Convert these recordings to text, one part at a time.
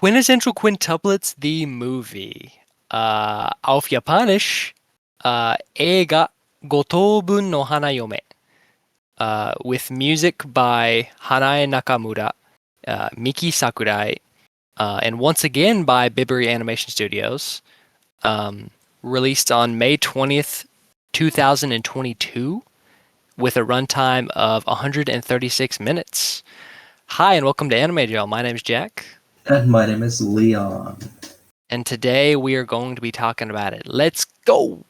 Quintessential Quintuplets, the movie. Auf Japanisch, 映画 5等分の花嫁. With music by Hanae Nakamura, Miki Sakurai, and once again by Bibury Animation Studios. Released on May 20th, 2022, with a runtime of 136 minutes. Hi, and welcome to Anime Jail. My name is Jack. And my name is Leon. And today we are going to be talking about it. Let's go!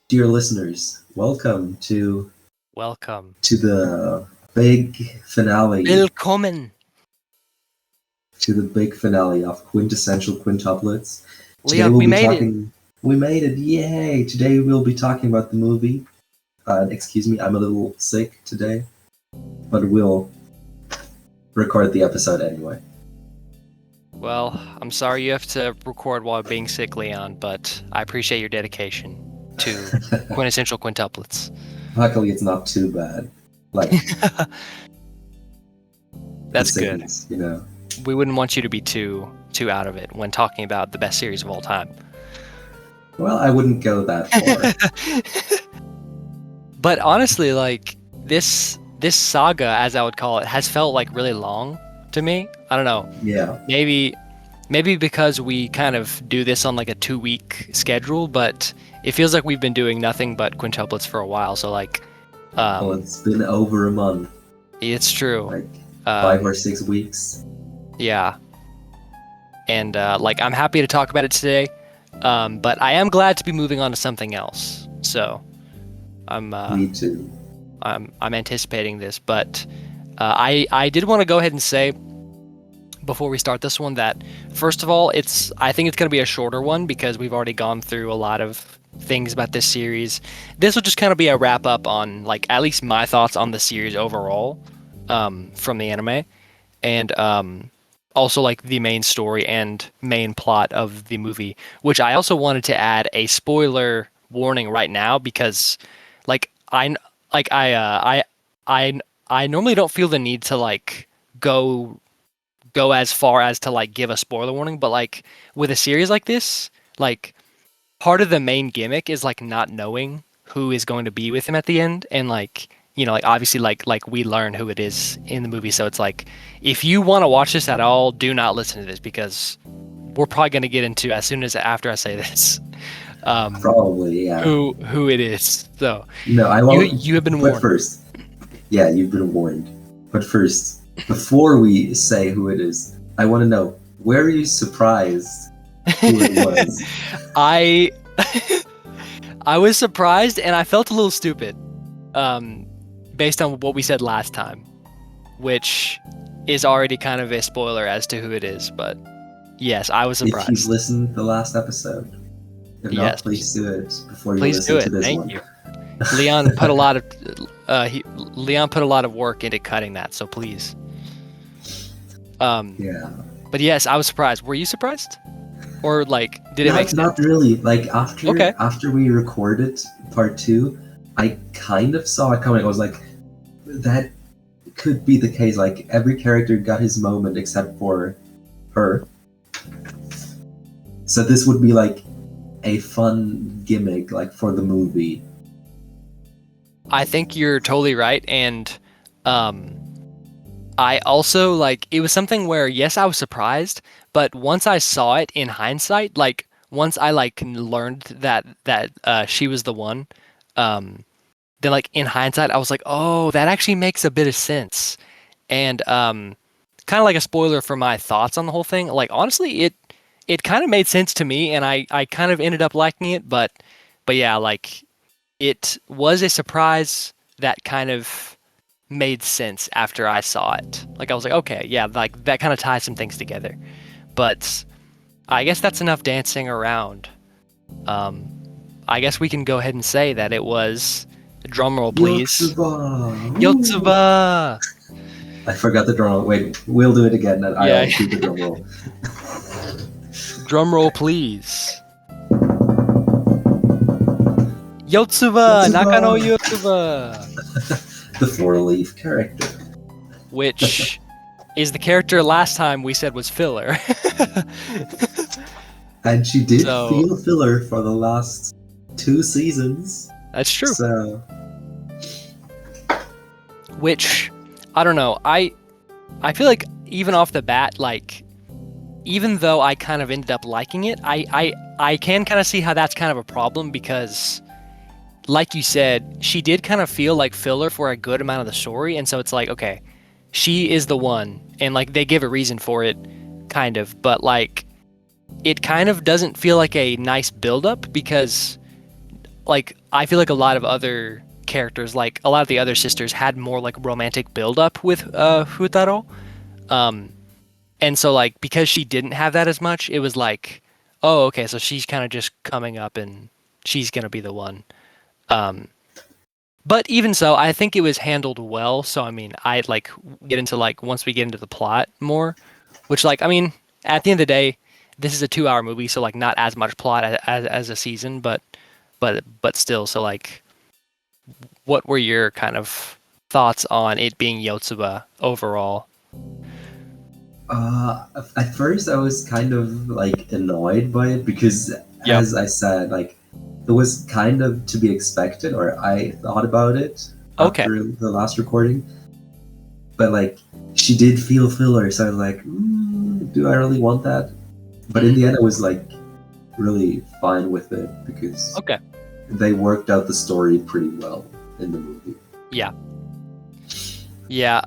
Dear listeners, welcome to the big finale. Willkommen! To the big finale of Quintessential Quintuplets. Leon, we made it! We made it, yay! Today we'll be talking about the movie. Excuse me, I'm a little sick today, but we'll record the episode anyway. Well, I'm sorry you have to record while being sick, Leon, but I appreciate your dedication to Quintessential Quintuplets. Luckily, it's not too bad. Like, that's good. You know, we wouldn't want you to be too out of it when talking about the best series of all time. Well, I wouldn't go that far. But honestly, like this saga, as I would call it, has felt like really long to me. I don't know. Yeah. Maybe because we kind of do this on like a 2-week schedule, but it feels like we've been doing nothing but quintuplets for a while. So like, well, it's been over a month. It's true. Like 5 or 6 weeks. Yeah. And like, I'm happy to talk about it today, but I am glad to be moving on to something else. So, me too. I'm anticipating this, but I did want to go ahead and say before we start this one that first of all, I think it's going to be a shorter one because we've already gone through a lot of things about this series. This will just kind of be a wrap up on like at least my thoughts on the series overall, from the anime, and also like the main story and main plot of the movie, which I also wanted to add a spoiler warning right now because like I normally don't feel the need to like go as far as to like give a spoiler warning, but like with a series like this, like part of the main gimmick is like not knowing who is going to be with him at the end, and like, you know, like obviously like we learn who it is in the movie, so it's like if you want to watch this at all, do not listen to this because we're probably going to get into as soon as after I say this. Probably, yeah. Who it is. So no, I won't. You have been warned. But first, yeah, you've been warned. But first, before we say who it is, I want to know, were you surprised who it was? I was surprised and I felt a little stupid, based on what we said last time, which is already kind of a spoiler as to who it is. But yes, I was surprised. If you've listened to the last episode, if not, yes, please do it before you please listen do it. to this Thank one. you. Leon put a lot of work into cutting that, so please. Yeah. But yes, I was surprised. Were you surprised? Or like, did it make sense? Not really. Like after we recorded part 2, I kind of saw it coming. I was like, that could be the case. Like every character got his moment except for her. So this would be like a fun gimmick, like for the movie. I think you're totally right, and I also like it was something where yes, I was surprised, but once I saw it in hindsight, like once I like learned that she was the one, then like in hindsight, I was like, oh, that actually makes a bit of sense, and kind of like a spoiler for my thoughts on the whole thing. Like honestly, it kind of made sense to me, and I kind of ended up liking it, but yeah, like it was a surprise that kind of made sense after I saw it. Like I was like, okay, yeah, like that kind of ties some things together. But I guess that's enough dancing around. I guess we can go ahead and say that it was, drumroll please, Yotsuba! I forgot the drum roll. Wait, we'll do it again and I'll do the drum roll. Drumroll please. Yotsuba, Nakano Yotsuba! Yotsuba, The four-leaf character. which is the character last time we said was filler. And she did So feel filler for the last 2 seasons. that's true. So Which I don't know. I feel like even off the bat, like even though I kind of ended up liking it, I can kind of see how that's kind of a problem because like you said, she did kind of feel like filler for a good amount of the story, and so it's like, okay, she is the one, and like they give a reason for it, kind of, but like it kind of doesn't feel like a nice build up because like I feel like a lot of other characters, like a lot of the other sisters, had more like romantic build up with Futaro. Um, and so like because she didn't have that as much, it was like, oh, okay, so she's kind of just coming up and she's gonna be the one. Um, but even so, I think it was handled well. So I mean, I like get into like once we get into the plot more, which like I mean, at the end of the day, this is a 2 hour movie, so like not as much plot as a season, but still. So like, what were your kind of thoughts on it being Yotsuba overall? at first I was kind of like annoyed by it because, Yep. as I said, like it was kind of to be expected, or I thought about it Okay. after the last recording. But like she did feel filler, so I was like, do I really want that? But in the end, I was like really fine with it because Okay. they worked out the story pretty well in the movie. Yeah. Yeah.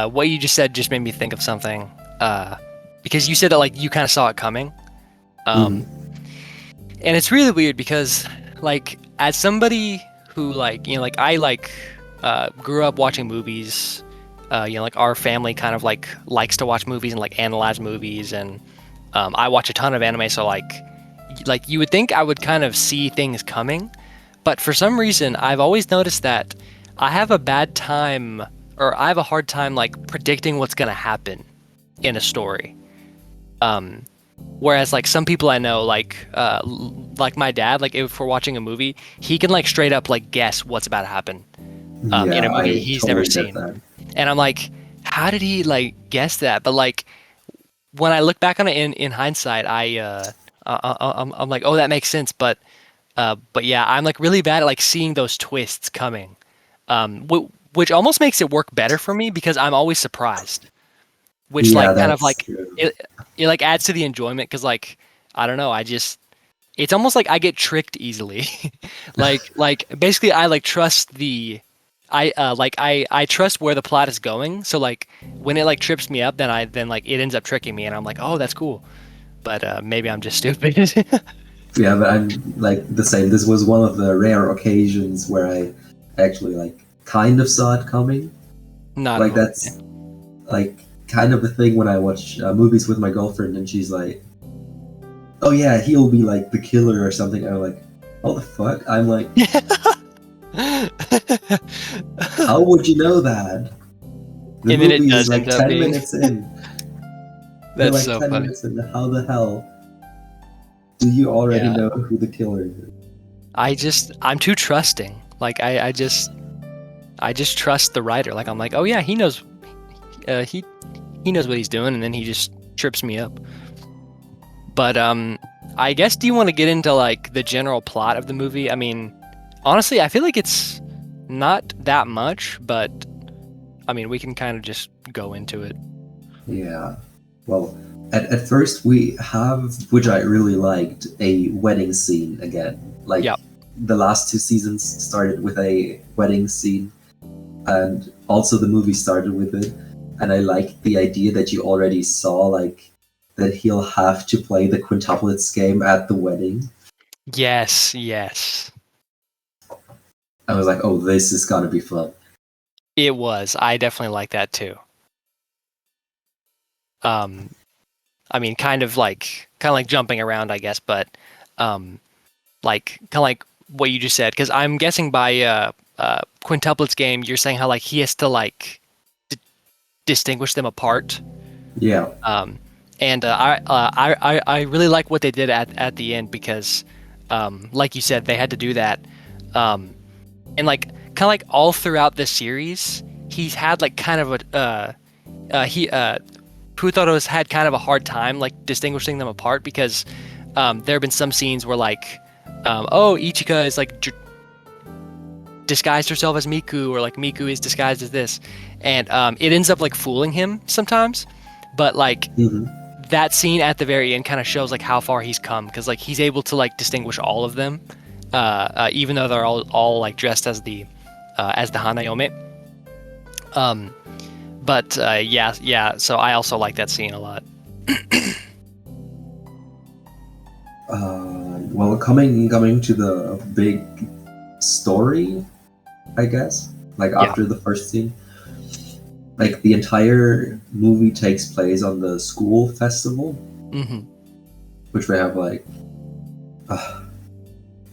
What you just said just made me think of something. Because you said that like you kind of saw it coming. Mhm. And it's really weird because like as somebody who like like I like grew up watching movies. Like our family kind of like likes to watch movies and like analyze movies, and I watch a ton of anime. So like you would think I would kind of see things coming, but for some reason I've always noticed that I have a bad time or I have a hard time like predicting what's gonna happen in a story. Um, Whereas like some people I know, like my dad, like if we're watching a movie, he can like straight up like guess what's about to happen in a Yeah, movie I he's never totally get seen. that. And I'm like, how did he like guess that? But like when I look back on it in hindsight, I'm like, oh, that makes sense. But yeah, I'm like really bad at like seeing those twists coming, which almost makes it work better for me because I'm always surprised, which Yeah, like kind of that's like true. it like adds to the enjoyment because like I don't know, I just it's almost like I get tricked easily. Like basically I like trust the I trust where the plot is going. So like when it like trips me up, then like it ends up tricking me and I'm like, "Oh, that's cool." But maybe I'm just stupid. Yeah, but I'm like the same. This was one of the rare occasions where I actually like kind of saw it coming. Not a Like moment. that's like kind of the thing when I watch movies with my girlfriend and she's like, "Oh yeah, he'll be like the killer or something." I'm like, "Oh the fuck?" I'm like, And "How would you know that?" The then it movie is does like end up 10 being. minutes in. You're That's like so 10 funny. minutes in. How the hell do you already Yeah. know who the killer is? I'm too trusting. Like I just trust the writer. Like I'm like, "Oh yeah, he knows uh, he he knows what he's doing," and then he just trips me up. But I guess do you want to get into like the general plot of the movie? I mean, honestly, I feel like it's not that much, but I mean, we can kind of just go into it. Yeah. Well, at first we have, which I really liked, a wedding scene again. Like Yeah. the last 2 seasons started with a wedding scene, and also the movie started with it. And I liked the idea that you already saw, like, that he'll have to play the quintuplets game at the wedding. Yes, yes. I was like, oh, this is gonna be fun. It was. I definitely like that too. Um, I mean, kind of like jumping around, I guess, but um, like kind of like what you just said, because I'm guessing by quintuplets game, you're saying how like he has to like distinguish them apart. Yeah. Um, and I really like what they did at the end because Like you said, they had to do that. Um, and like kind of like all throughout the series, he's had like kind of a he Putaro's had kind of a hard time like distinguishing them apart because there have been some scenes where like oh, Ichika is like disguised herself as Miku, or like Miku is disguised as this, and it ends up like fooling him sometimes. But like Hmm. that scene at the very end kind of shows like how far he's come, because like he's able to like distinguish all of them, even though they're all like dressed as the Hanayome. Um, but yeah, yeah. So I also like that scene a lot. Well, coming to the big story, I guess. Like Yeah. after the first scene, like the entire movie takes place on the school festival, Hmm. which we have like uh,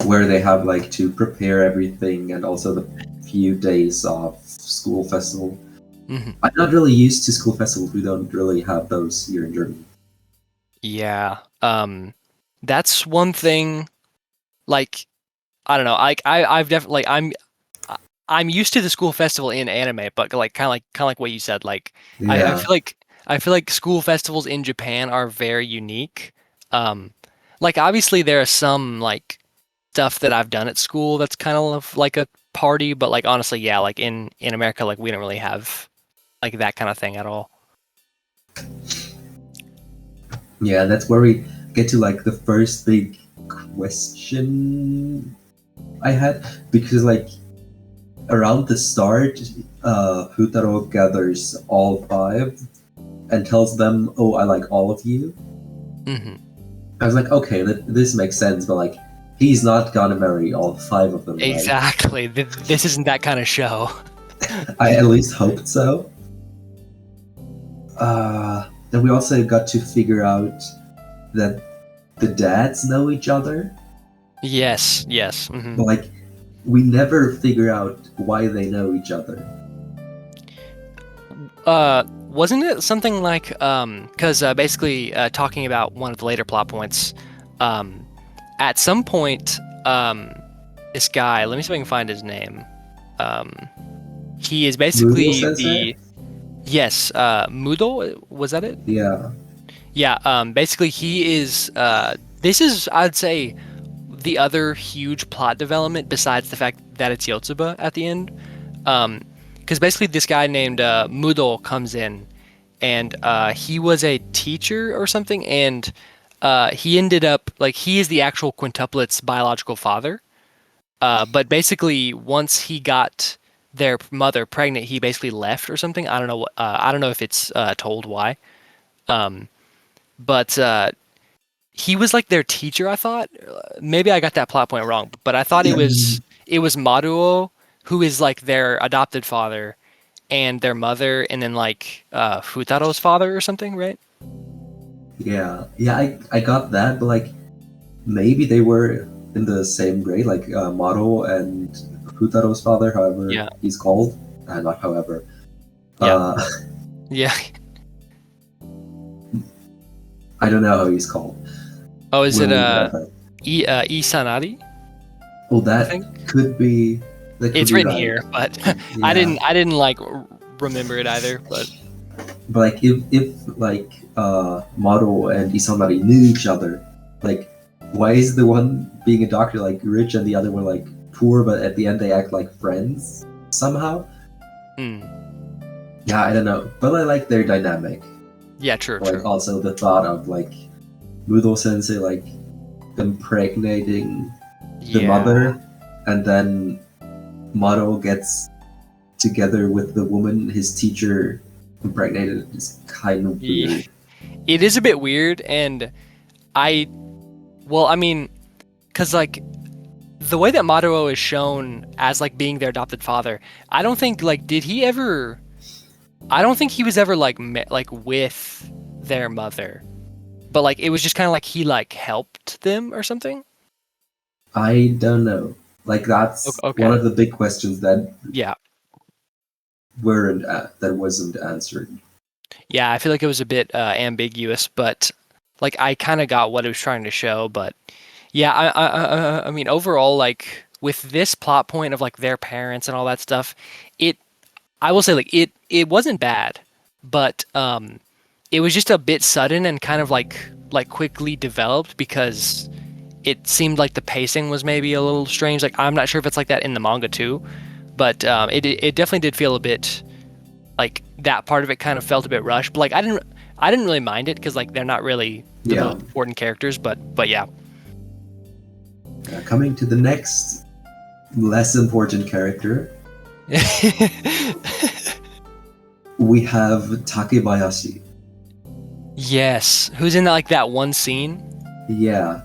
where they have like to prepare everything, and also the few days of school festival. Hmm. I'm not really used to school festivals. We don't really have those here in Germany. Yeah. That's one thing. Like I don't know. I've definitely like I'm used to the school festival in anime, but like kind of like what you said. Like Yeah. I feel like school festivals in Japan are very unique. Um, like obviously there are some like stuff that I've done at school that's kind of like a party, but like honestly, yeah, like in America, like we don't really have like that kind of thing at all. Yeah, that's where we get to like the first big question I had, because like around the start, Futaro gathers all five and tells them, "Oh, I like all of you." Hmm. I was like, "Okay, this makes sense," but like, he's not gonna marry all five of them, right? Exactly. This isn't that kind of show. I at least hoped so. Then we also got to figure out that the dads know each other, Yes, yes. Hmm. but like, we never figure out why they know each other. Wasn't it something like because basically talking about one of the later plot points, um, at some point, this guy, let me see if I can find his name. Um, he is Noodle basically Sensei? the yes, Moodle, was that it? Yeah. Yeah, basically he is this is I'd say the other huge plot development besides the fact that it's Yotsuba at the end. Because basically this guy named Moodle comes in, and he was a teacher or something, and he ended up like he is the actual quintuplets' biological father. But basically, once he got their mother pregnant, he basically left or something. I don't know. I don't know if it's told why. Um, but he was like their teacher. I thought maybe I got that plot point wrong, but I thought it was Maruo who is like their adopted father and their mother, and then like Futaro's father or something, right? Yeah, yeah, I got that, but like maybe they were in the same grade, like Maro and Futaro's father, however Yeah, he's called, not however. yeah, Uh, yeah. I don't know how he's called. Oh, is We'll it leave it at that. Isanari? Oh, I that think could be that could it's be written right. here, but Yeah, I didn't like remember it either. But but like if like Maro and Isanari knew each other, like why is the one being a doctor like rich and the other one like poor, but at the end they act like friends somehow? mm, Yeah, I don't know, but I like their dynamic. yeah, true, Like true. also the thought of like Mudo Sensei like impregnating the Yeah, mother, and then Maro gets together with the woman his teacher impregnated is kind of yeah. weird. It is a bit weird, and I well, I mean, because like the way that Maruo is shown as like being their adopted father, I don't think like did he ever? I don't think he was ever like like with their mother, but like it was just kind of like he like helped them or something. I don't know. Like that's one Okay. of the big questions that Yeah. that wasn't answered. Yeah, I feel like it was a bit ambiguous, but like I kind of got what it was trying to show, but Yeah, I mean, overall, like with this plot point of like their parents and all that stuff, it, I will say, like it wasn't bad, but it was just a bit sudden and kind of like quickly developed because it seemed like the pacing was maybe a little strange. Like I'm not sure if it's like that in the manga too, but it definitely did feel a bit like that part of it kind of felt a bit rushed. But like I didn't really mind it because like they're not really the Yeah. most important characters, but yeah. Coming to the next less important character, we have Takebayashi. Yes, who's in that like that one scene? Yeah,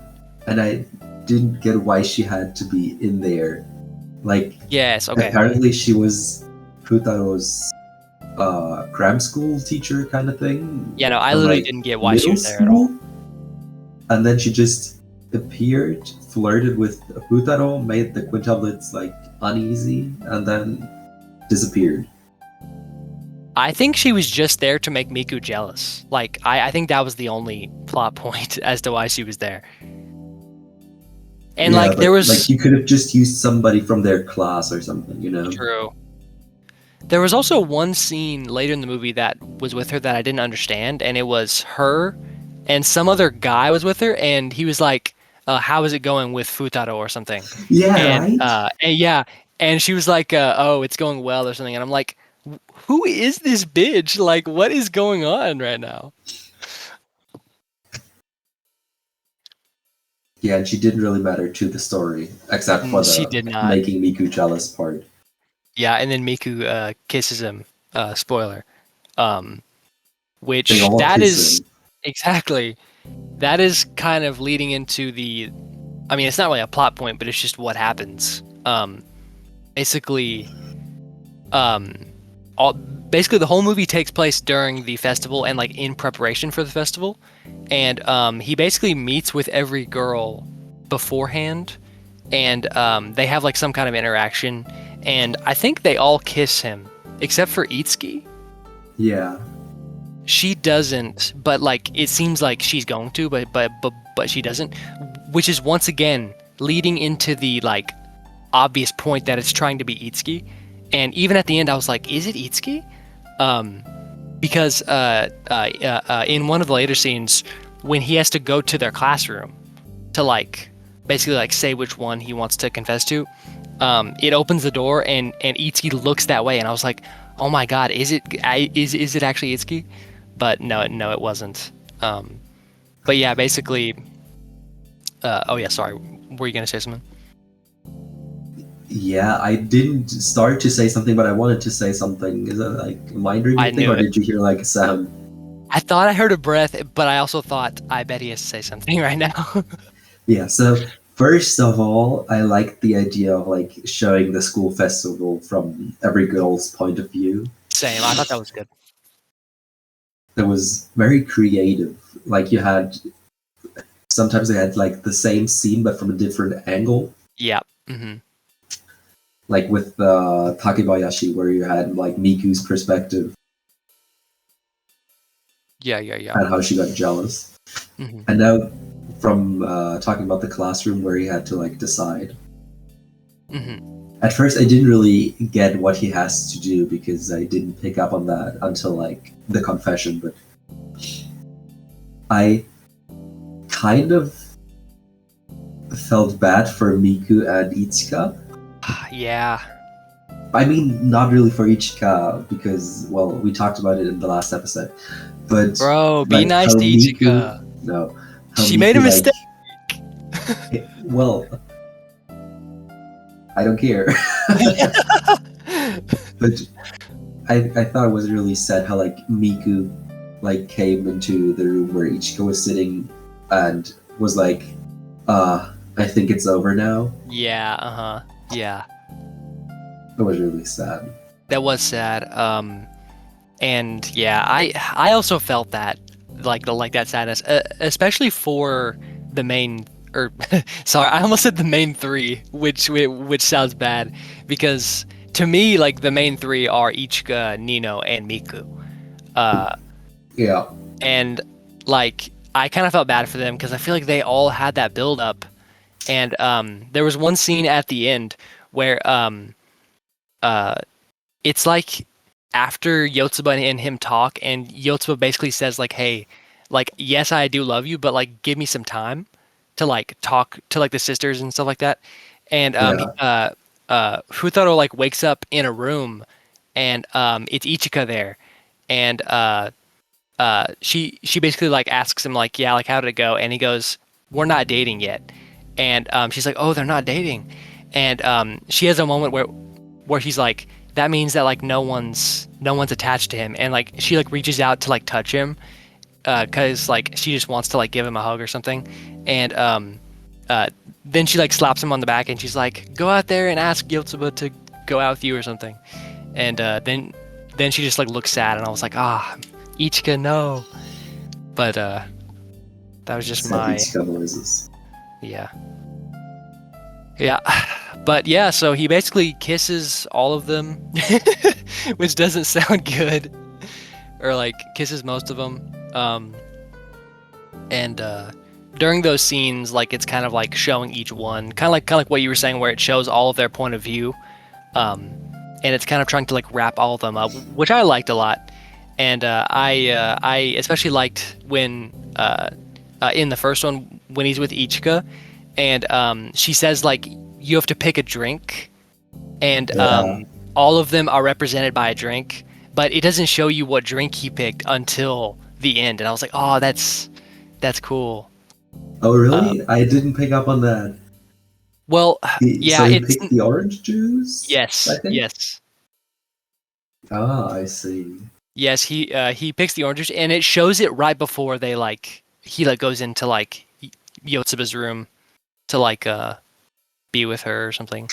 and I didn't get why she had to be in there. Like, Yes, okay. apparently she was Futaro's cram school teacher kind of thing. Yeah, no, I From literally like didn't get why she middle was there at all. school, and then she just appeared, flirted with Futaro, made the quintuplets like uneasy, and then disappeared. I think she was just there to make Miku jealous. Like, I think that was the only plot point as to why she was there. And Yeah, like, but there was like you could have just used somebody from their class or something, you know? true. There was also one scene later in the movie that was with her that I didn't understand, and it was her and some other guy was with her, and he was like, "How is it going with Futaro or something?" Yeah, And right. yeah, and she was like, "Oh, it's going well" or something, and I'm like, "Who is this bitch? Like, what is going on right now?" Yeah, and she didn't really matter to the story, except for She the did not. making Miku jealous part. Yeah, and then Miku kisses him. Spoiler. Um, They which all that kiss is him. exactly that is kind of leading into the. I mean, it's not really a plot point, but it's just what happens. Basically, um, basically the whole movie takes place during the festival and like in preparation for the festival, and he basically meets with every girl beforehand, and they have like some kind of interaction, and I think they all kiss him except for Itsuki. Yeah. She doesn't, but like it seems like she's going to, but she doesn't, which is once again leading into the like obvious point that it's trying to be Itsuki. And even at the end, I was like, is it Itsuki? Um, because in one of the later scenes, when he has to go to their classroom to like basically like say which one he wants to confess to, it opens the door and Itsuki looks that way, and I was like, oh my god, is it actually Itsuki? But no, it wasn't. But yeah, basically. Oh yeah, sorry. Were you gonna say something? Yeah, I didn't start to say something, but I wanted to say something. Is that like a mind I reading thing, knew or it. did you hear like a sound? I thought I heard a breath, but I also thought I bet he has to say something right now. Yeah, so first of all, I like the idea of like showing the school festival from every girl's point of view. Same. I thought that was good. It was very creative. Like you had sometimes they had like the same scene but from a different angle. Yeah. Hmm. Like with Takebayashi, where you had like Miku's perspective Yeah. and how she got jealous. Hmm. And now from talking about the classroom where he had to like decide. Hmm. At first, I didn't really get what he has to do because I didn't pick up on that until like the confession. But I kind of felt bad for Miku and Ichika. Yeah. I mean, not really for Ichika because, well, we talked about it in the last episode. But Bro, be like nice how to Miku, Ichika. no, how She made a Miku like, mistake. well, I don't care. But I thought it was really sad how like Miku like came into the room where Ichika was sitting and was like, I think it's over now. Yeah. Uh-huh. Yeah. It was really sad. That was sad. And yeah, I also felt that like that sadness, especially for the main or sorry, I almost said the main three, which sounds bad because to me like the main three are Ichika, Nino, and Miku. Uh, Yeah. and like I kind of felt bad for them because I feel like they all had that build up, And there was one scene at the end where uh, it's like after Yotsuba and him talk, and Yotsuba basically says like, "Hey, like yes, I do love you, but like give me some time to like talk to like the sisters and stuff like that." And Yeah. Futaro like wakes up in a room, and it's Ichika there, and she basically like asks him like, "Yeah, like how did it go?" And he goes, "We're not dating yet." And she's like, "Oh, they're not dating," and she has a moment where he's like, that means that like no one's attached to him, and like she like reaches out to like touch him because like she just wants to like give him a hug or something, and uh then she like slaps him on the back and she's like, go out there and ask Yotsuba to go out with you or something, and then she just like looks sad, and I was like, Ichika, no. But that was just Sad my Ichika noises. yeah. Yeah. But yeah, so he basically kisses all of them, which doesn't sound good, or like kisses most of them. And during those scenes, like it's kind of like showing each one, kind of like what you were saying, where it shows all of their point of view. Um, and it's kind of trying to like wrap all of them up, which I liked a lot. And I especially liked when in the first one when he's with Ichika, and she says like you have to pick a drink, and Yeah. all of them are represented by a drink, but it doesn't show you what drink he picked until the end, and I was like, oh, that's cool. Oh, Uh, really? I didn't pick up on that. well, So yeah, he it's picked the orange juice, I yes, think? yes, Ah, I see. yes. He picks the orange juice, and it shows it right before they like he like goes into like Yotsuba's room to like be with her or something.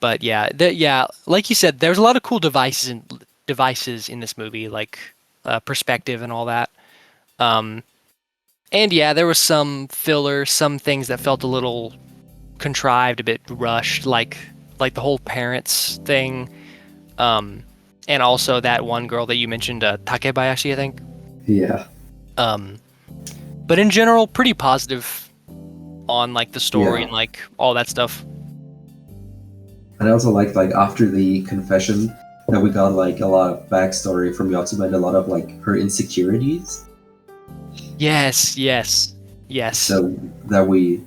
But yeah, yeah, like you said, there's a lot of cool devices in this movie, like perspective and all that. Um, and yeah, there was some filler, some things that felt a little contrived, a bit rushed, like the whole parents thing. Um, and also that one girl that you mentioned, Takebayashi, I think. Yeah. Um, but in general, pretty positive on like the story Yeah. and like all that stuff. And I also like after the confession that we got like a lot of backstory from Yotsuba and a lot of like her insecurities. Yes, yes, yes. So that we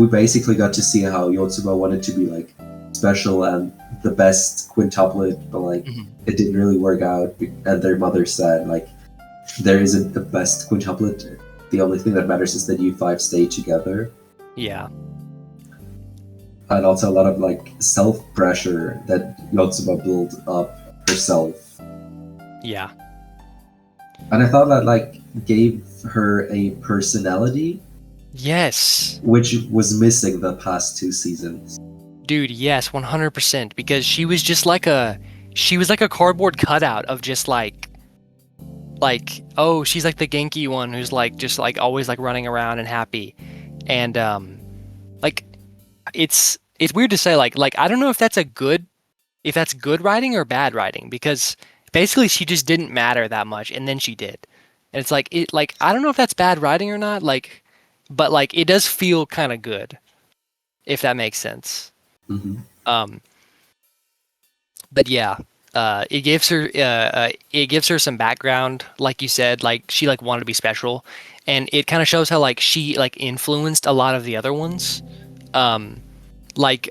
basically got to see how Yotsuba wanted to be like special and the best quintuplet, but like Mhm. it didn't really work out. And their mother said like there isn't the best quintuplet. The only thing that matters is that you five stay together. Yeah. And also a lot of like self pressure that Yotsuba built up herself. Yeah. And I thought that like gave her a personality Yes. which was missing the past two seasons. Dude, yes, 100%, because she was like a cardboard cutout of just like oh, she's like the Genki one who's like just like always like running around and happy. And like it's weird to say like I don't know if that's good writing or bad writing, because basically she just didn't matter that much and then she did. And it's like it like I don't know if that's bad writing or not, like, but like it does feel kind of good, if that makes sense. Mm-hmm. Um, but yeah, it gives her some background, like you said, like she like wanted to be special, and it kind of shows how like she like influenced a lot of the other ones. Um, like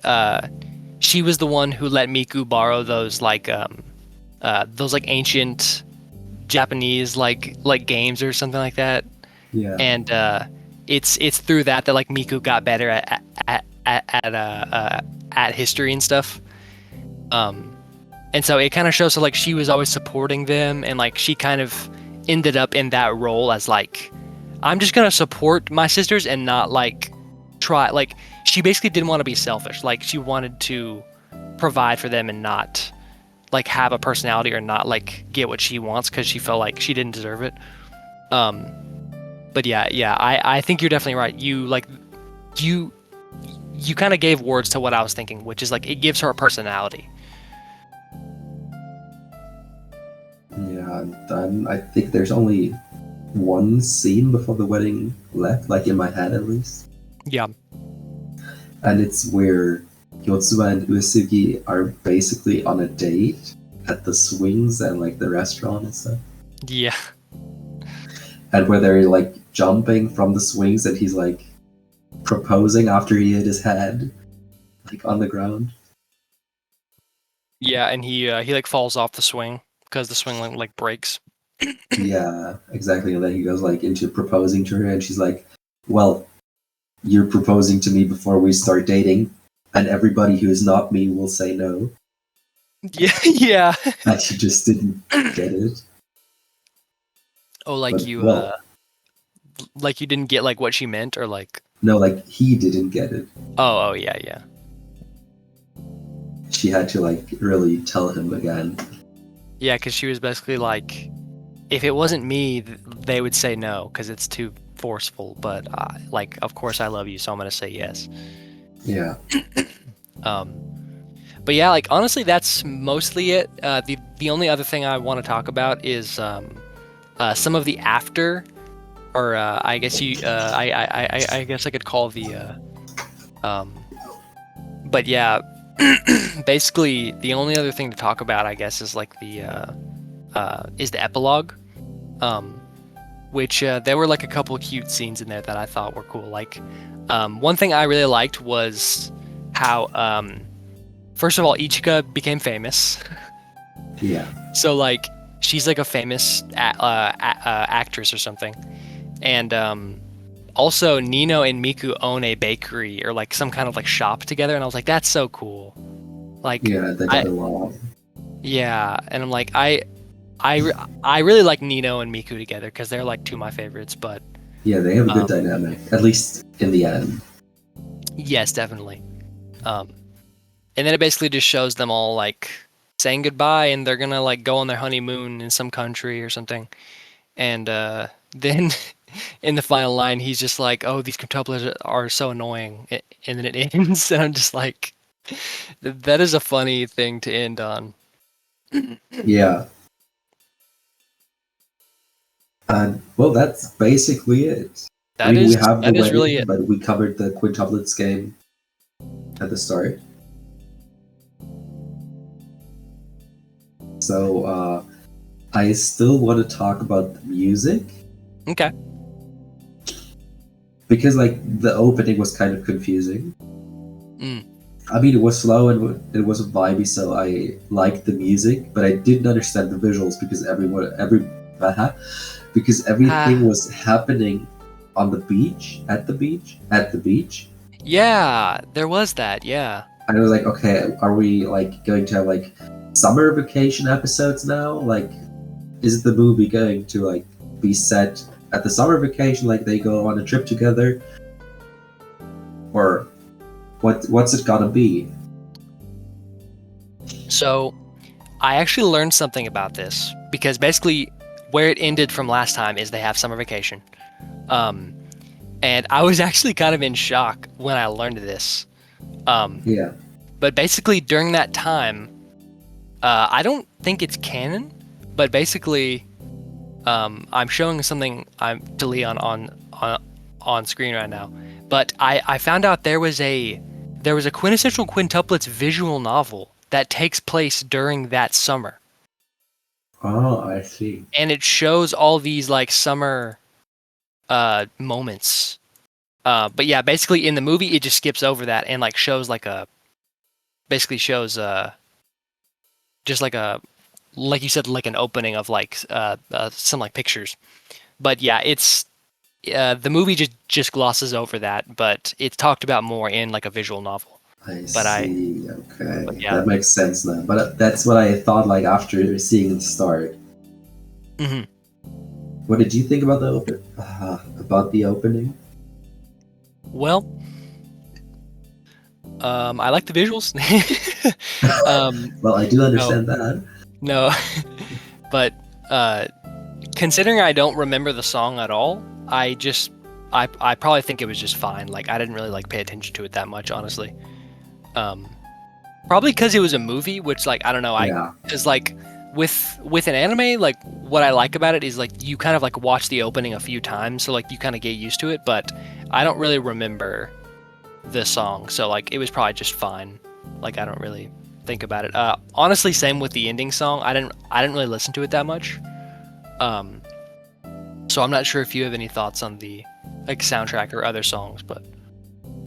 she was the one who let Miku borrow those like ancient Japanese like games or something like that, Yeah. and it's through that like Miku got better at history and stuff. Um, and so it kind of shows, so like she was always supporting them, and like she kind of ended up in that role as like, I'm just gonna support my sisters and not like try, like she basically didn't want to be selfish, like she wanted to provide for them and not like have a personality or not like get what she wants because she felt like she didn't deserve it. um but yeah, I think you're definitely right. You you kind of gave words to what I was thinking, which is like it gives her a personality. Yeah. And I think there's only one scene before the wedding left, like in my head at least. Yeah. and it's where Yotsuba and Uesugi are basically on a date at the swings and like the restaurant and stuff. Yeah. And where they're like jumping from the swings and he's like proposing after he hit his head like on the ground. Yeah, and he like falls off the swing because the swing like breaks. Yeah, exactly. And then he goes like into proposing to her and she's like, well, you're proposing to me before we start dating, and everybody who is not me will say no. Yeah, yeah. And she just didn't get it. Oh, like But, you well, like you didn't get like what she meant, or like no, like he didn't get it. oh yeah, yeah. She had to like really tell him again. Yeah, because she was basically like, if it wasn't me, they would say no because it's too forceful. But like, of course, I love you, so I'm gonna say yes. Yeah. But yeah, like honestly, that's mostly it. The only other thing I want to talk about is some of the after, or I guess I guess I could call the but yeah, basically the only other thing to talk about, I guess, is like the epilogue, which there were like a couple of cute scenes in there that I thought were cool. Like one thing I really liked was how first of all Ichika became famous. Yeah. So like she's like a famous actress or something, and also Nino and Miku own a bakery or like some kind of like shop together, and I was like, that's so cool. Like Yeah, they got along. yeah, and I'm like I really like Nino and Miku together because they're like two of my favorites. But Yeah, they have a good dynamic, at least in the end. yes, definitely. And then it basically just shows them all like saying goodbye, and they're gonna like go on their honeymoon in some country or something. And then in the final line, he's just like, "Oh, these quintuplets are so annoying," and then it ends, and I'm just like, "That is a funny thing to end on." Yeah. And well, that's basically it. I mean, we have the wedding, really it. but we covered the quintuplets game at the start. So I still want to talk about the music. Okay. Because like the opening was kind of confusing. Mm. I mean, it was slow and it was vibey, so I liked the music, but I didn't understand the visuals because because everything was happening on the beach, at the beach. Yeah, there was that. Yeah. And I was like, okay, are we like going to have like summer vacation episodes now? Like, is the movie going to like be set at the summer vacation, like they go on a trip together, or what's it gonna be? So, I actually learned something about this because basically where it ended from last time is they have summer vacation. And I was actually kind of in shock when I learned this. Yeah. But basically during that time, I don't think it's canon, but basically I'm showing something to Leon on screen right now. But I found out there was a Quintessential Quintuplets visual novel that takes place during that summer. Oh, I see. And it shows all these like summer moments. But yeah, basically in the movie it just skips over that and like shows like just like you said, like an opening of like some like pictures. But yeah, it's the movie just glosses over that, but it's talked about more in like a visual novel. I But see. Okay, yeah. that makes sense now. But that's what I thought. Like after seeing the start. Mm-hmm. What did you think about the opening? Well, I like the visuals. Well, I do understand that. No, but considering I don't remember the song at all, I probably think it was just fine. Like I didn't really like pay attention to it that much, honestly. Probably because it was a movie, which like I don't know. Because like with an anime, like what I like about it is like you kind of like watch the opening a few times, so like you kind of get used to it. But I don't really remember the song, so like it was probably just fine. Like I don't really think about it. Honestly, same with the ending song. I didn't really listen to it that much. Um, so I'm not sure if you have any thoughts on the like soundtrack or other songs, but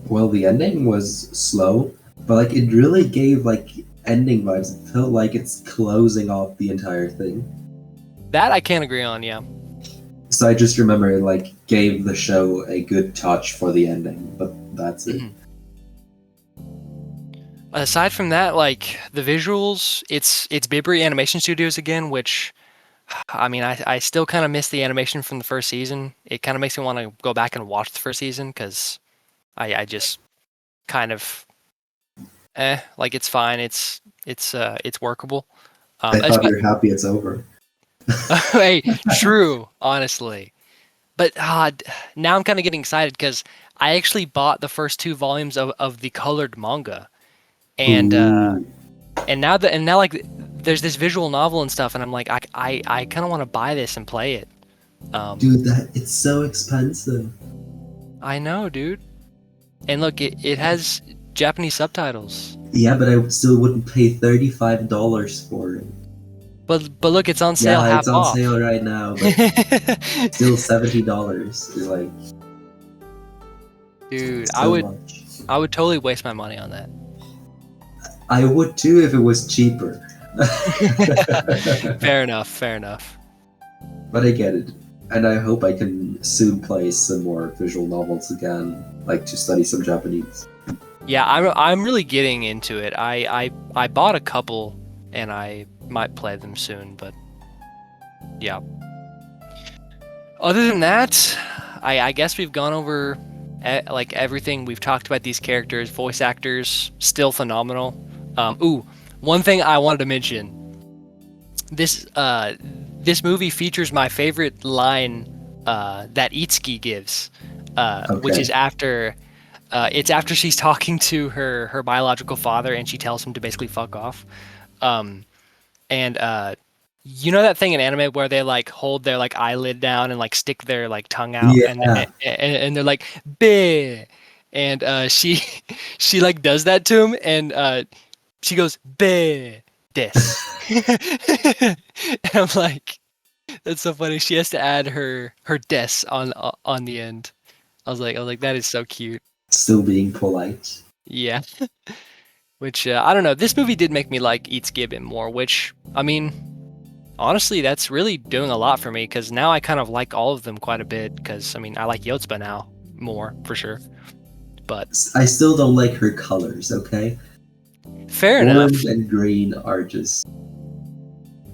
Well, the ending was slow, but like it really gave like ending vibes. It felt like it's closing off the entire thing. that I can't agree on. Yeah. So I just remember it like gave the show a good touch for the ending, but that's it. Mhm. Aside from that, like the visuals, it's Bibri Animation Studios again, which I mean, I still kind of miss the animation from the first season. It kind of makes me want to go back and watch the first season because I just kind of like it's fine. It's workable. I thought But you're happy it's over. hey, true, honestly. But now I'm kind of getting excited because I actually bought the first two volumes of the colored manga, and Ooh, now like there's this visual novel and stuff, and I'm like I kind of want to buy this and play it. Um, dude, that it's so expensive. I know, dude. And look, it has Japanese subtitles. Yeah, but I still wouldn't pay $35 for it. But look, it's on sale Yeah, half it's on off. sale right now, but still $70 is like Dude, so much. I would totally waste my money on that. I would too if it was cheaper. Fair enough, fair enough. But I get it. And I hope I can soon play some more visual novels again, like to study some Japanese. Yeah, I'm really getting into it. I bought a couple and I might play them soon, but yeah. Other than that, I guess we've gone over like everything. We've talked about these characters, voice actors, still phenomenal. One thing I wanted to mention. This movie features my favorite line that Itsuki gives, which Okay. is after it's after she's talking to her biological father and she tells him to basically fuck off. Um, and you know that thing in anime where they like hold their like eyelid down and like stick their like tongue out Yeah. and they're like bleh, and she she like does that to him and she goes bleh this. And I'm like, that's so funny. She has to add her des on the end. I was like, that is so cute. Still being polite. Yeah. Which I don't know. This movie did make me like Itsuki a bit more. Which I mean, honestly, that's really doing a lot for me because now I kind of like all of them quite a bit. Because I mean, I like Yotsuba now more for sure. But I still don't like her colors, okay? fair Orange enough. and green are just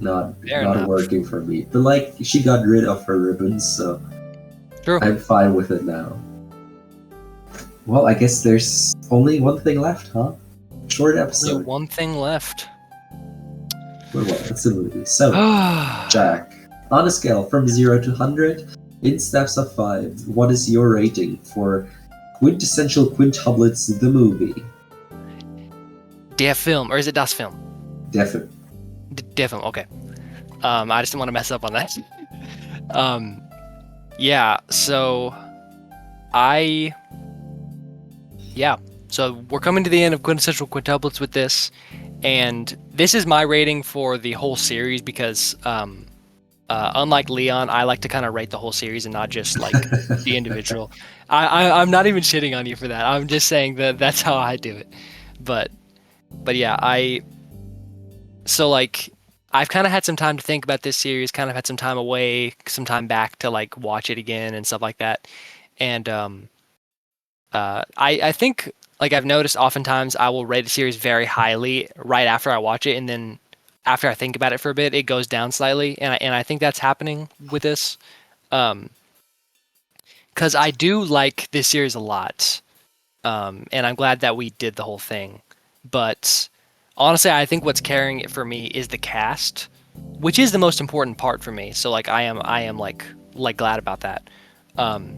not Fair not enough. working for me. But like she got rid of her ribbons, so True. I'm fine with it now. Well, I guess there's only one thing left, huh? Short Only episode. one thing left. Well, that's the movie. So, Jack, on a scale from 0 to 100, in steps of 5, what is your rating for Quintessential Quintuplets, the movie? Der Film, or is it Das Film? Definitely. Der Film. Okay. I just didn't want to mess up on that. um, yeah. So I yeah. So we're coming to the end of Quintessential Quintuplets with this, and this is my rating for the whole series because, unlike Leon, I like to kind of rate the whole series and not just like the individual. I'm not even shitting on you for that. I'm just saying that that's how I do it. But yeah, so like I've kind of had some time to think about this series, kind of had some time away, some time back to like watch it again and stuff like that, and I think like I've noticed oftentimes I will rate a series very highly right after I watch it, and then after I think about it for a bit, it goes down slightly, and I think that's happening with this, um, because I do like this series a lot, and I'm glad that we did the whole thing, but honestly, I think what's carrying it for me is the cast, which is the most important part for me. So like I am like glad about that, um,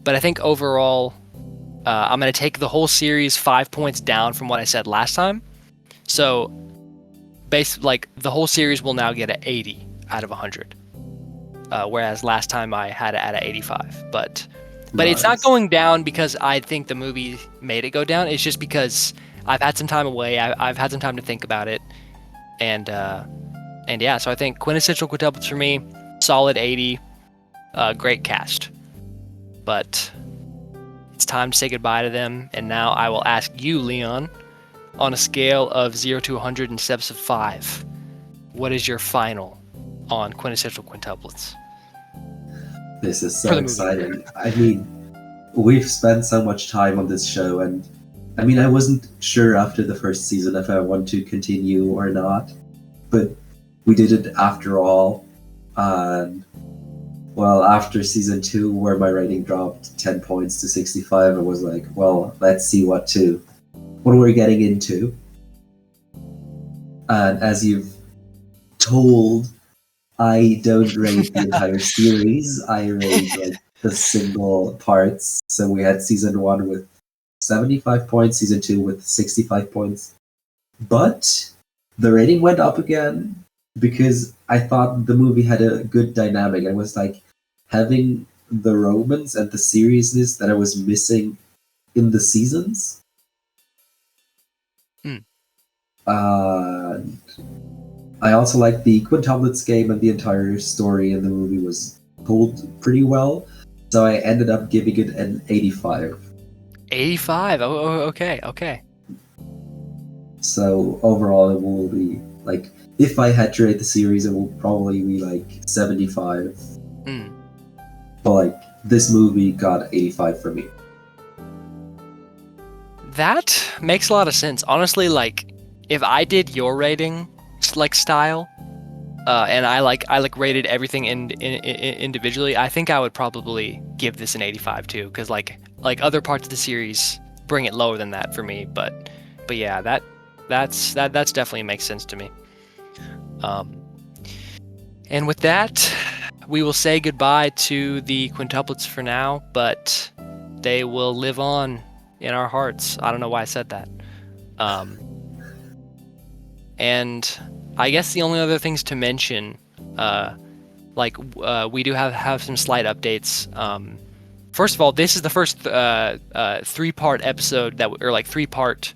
but I think overall. I'm going to take the whole series 5 points down from what I said last time. So, like the whole series will now get an 80 out of 100, whereas last time I had it at an 85. But But it's not Nice. going down because I think the movie made it go down. It's just because I've had some time away. I've had some time to think about it, and yeah. So I think Quintessential Quintuplets for me, solid 80, great cast. But it's time to say goodbye to them. And now I will ask you, Leon, on a scale of 0 to 100 and steps of 5, what is your final on Quintessential Quintuplets This is for so the movie? exciting. I mean, we've spent so much time on this show, and I mean, I wasn't sure after the first season if I want to continue or not, but we did it after all. And well, after season 2, where my rating dropped 10 points to 65, I was like, well, let's see what we're getting into. And as you've told, I don't rate the entire series. I rate like the single parts. So we had season 1 with 75 points, season 2 with 65 points. But the rating went up again because I thought the movie had a good dynamic. It was like having the romance and the seriousness that I was missing in the seasons. Mm. I also like the quintuplets game, and the entire story in the movie was told pretty well. So I ended up giving it an 85. 85. Oh, okay, okay. So overall, it will be like, if I had to rate the series, it will probably be like 75. Mm. But like, this movie got 85 for me. That makes a lot of sense. Honestly, like if I did your rating like style, and I rated everything individually, I think I would probably give this an 85 too, because like other parts of the series bring it lower than that for me. But yeah, that's definitely makes sense to me. And with that, we will say goodbye to the quintuplets for now, but they will live on in our hearts. I don't know why I said that. And I guess the only other things to mention, we do have some slight updates. First of all, this is the first 3-part episode or like 3-part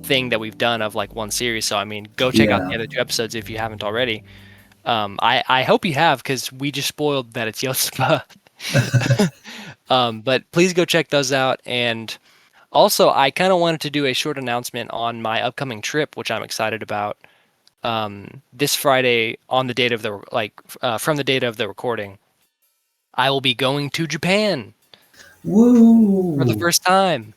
thing that we've done of like one series. So I mean, go check out Yeah. the other 2 episodes if you haven't already. I hope you have, because we just spoiled that it's Yotsuba. But please go check those out. And also, I kind of wanted to do a short announcement on my upcoming trip, which I'm excited about. This Friday, on the date of from the date of the recording, I will be going to Japan for the Woo! first time.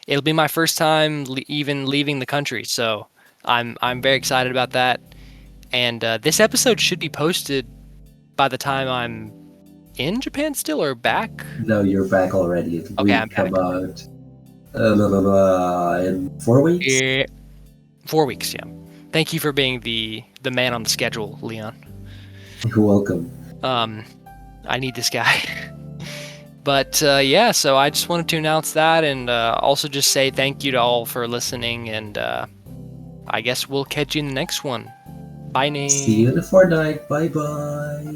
It'll be my first time even leaving the country, so I'm very excited about that. And this episode should be posted by the time I'm in Japan still, or back. No, you're back already. It Okay, will I'm come back. out in 4 weeks. Yeah, 4 weeks. Yeah. Thank you for being the man on the schedule, Leon. You're welcome. I need this guy. But yeah, so I just wanted to announce that, and also just say thank you to all for listening, and I guess we'll catch you in the next one. Bye, See you in now. a fortnight. Bye bye.